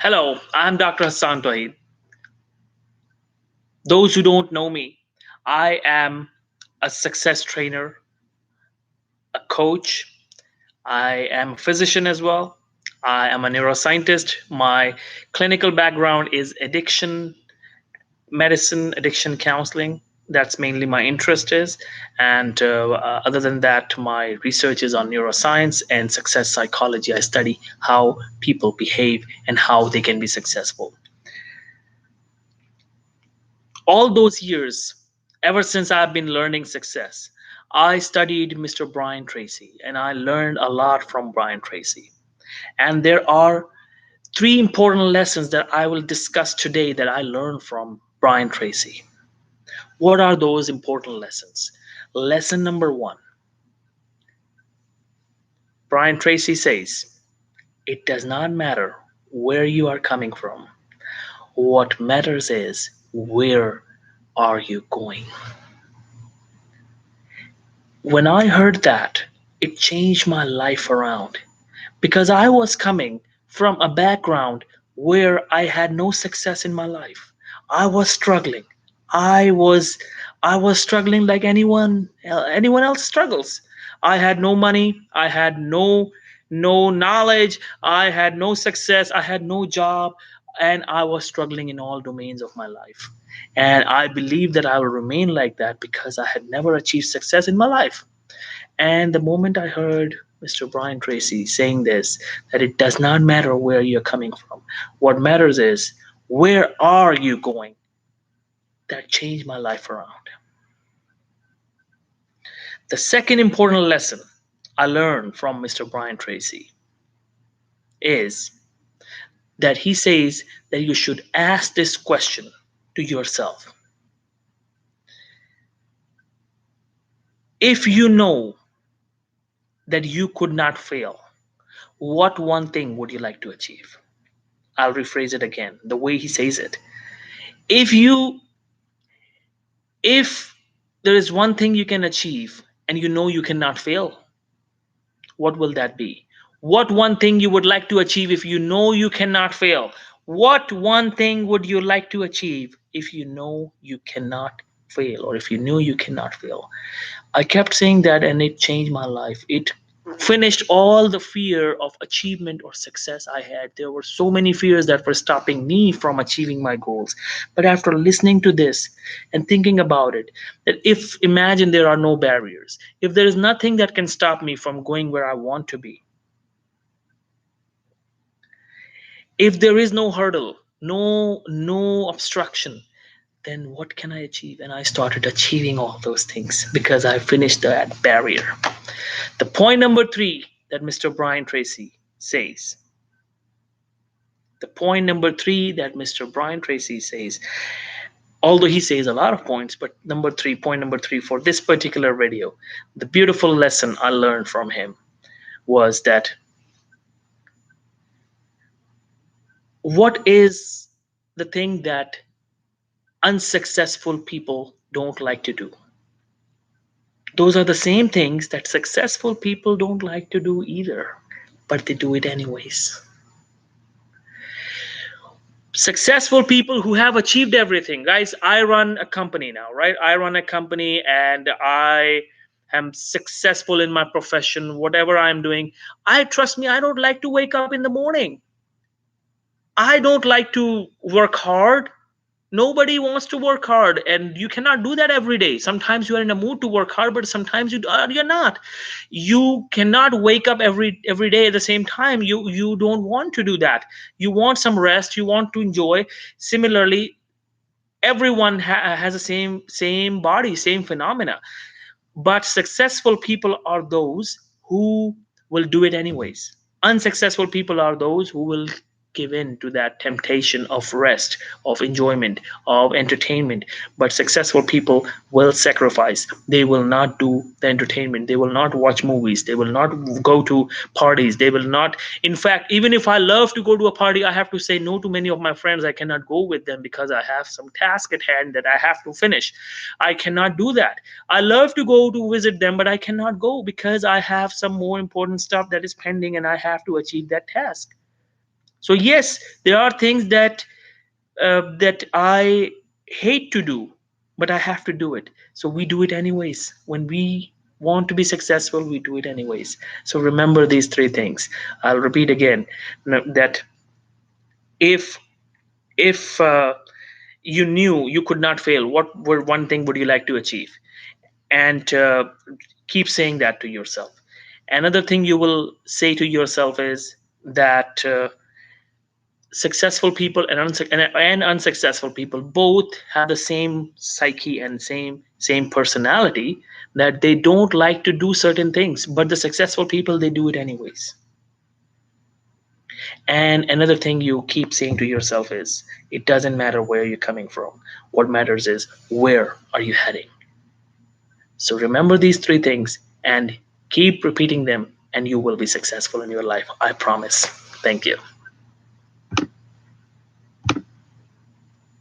Hello, I'm Dr. Hassan Tohid. Those who don't know me, I am a success trainer, a coach. I am a physician as well. I am a neuroscientist. My clinical background is addiction medicine, addiction counseling. That's mainly my interest is. And other than that, my research is on neuroscience and success psychology. I study how people behave and how they can be successful. All those years, ever since I've been learning success, I studied Mr. Brian Tracy and I learned a lot from Brian Tracy. And there are three important lessons that I will discuss today that I learned from Brian Tracy. What are those important lessons? Lesson number one, Brian Tracy says, it does not matter where you are coming from. What matters is where are you going? When I heard that, it changed my life around because I was coming from a background where I had no success in my life. I was struggling. I was I was struggling like anyone else struggles. I had no money, I had no knowledge, I had no success, I had no job, and I was struggling in all domains of my life. And I believe that I will remain like that because I had never achieved success in my life. And the moment I heard Mr. Brian Tracy saying this, that it does not matter where you're coming from, what matters is where are you going, that changed my life around. The second important lesson I learned from Mr. Brian Tracy is that he says that you should ask this question to yourself. If you know that you could not fail, what one thing would you like to achieve? I'll rephrase it again the way he says it. If you if there is one thing you can achieve and you know you cannot fail, what will that be? What one thing you would like to achieve if you know you cannot fail? What one thing would you like to achieve if you know you cannot fail, or if you knew you cannot fail? I kept saying that and it changed my life. It finished all the fear of achievement or success I had. There were so many fears that were stopping me from achieving my goals. But after listening to this and thinking about it, that if imagine there are no barriers, if there is nothing that can stop me from going where I want to be, if there is no hurdle, no obstruction, then what can I achieve? And I started achieving all those things because I finished that barrier. The point number three that Mr. Brian Tracy says, the point number three that Mr. Brian Tracy says, although he says a lot of points, but point number three for this particular video, the beautiful lesson I learned from him was that what is the thing that unsuccessful people don't like to do? Those are the same things that successful people don't like to do either, but they do it anyways. Successful people who have achieved everything, guys, I run a company now, right? I run a company and I am successful in my profession, whatever I'm doing. I trust me, I don't like to wake up in the morning. I don't like to work hard. Nobody wants to work hard, and you cannot do that every day. Sometimes you are in a mood to work hard, but sometimes you're not. You cannot wake up every day at the same time. You don't want to do that. You want some rest, you want to enjoy. Similarly, everyone has the same body, same phenomena, but successful people are those who will do it anyways. Unsuccessful people are those who will give in to that temptation of rest, of enjoyment, of entertainment. But successful people will sacrifice. They will not do the entertainment. They will not watch movies. They will not go to parties. They will not. In fact, even if I love to go to a party, I have to say no to many of my friends. I cannot go with them because I have some task at hand that I have to finish. I cannot do that. I love to go to visit them, but I cannot go because I have some more important stuff that is pending and I have to achieve that task. So yes, there are things that I hate to do, but I have to do it. So we do it anyways. When we want to be successful, we do it anyways. So remember these three things. I'll repeat again, that if if you knew you could not fail, what one thing would you like to achieve? And keep saying that to yourself. Another thing you will say to yourself is that successful people and unsuccessful people both have the same psyche and same personality, that they don't like to do certain things, but the successful people, they do it anyways. And another thing you keep saying to yourself is, it doesn't matter where you're coming from, what matters is where are you heading. So remember these three things and keep repeating them, and you will be successful in your life, I promise. Thank you.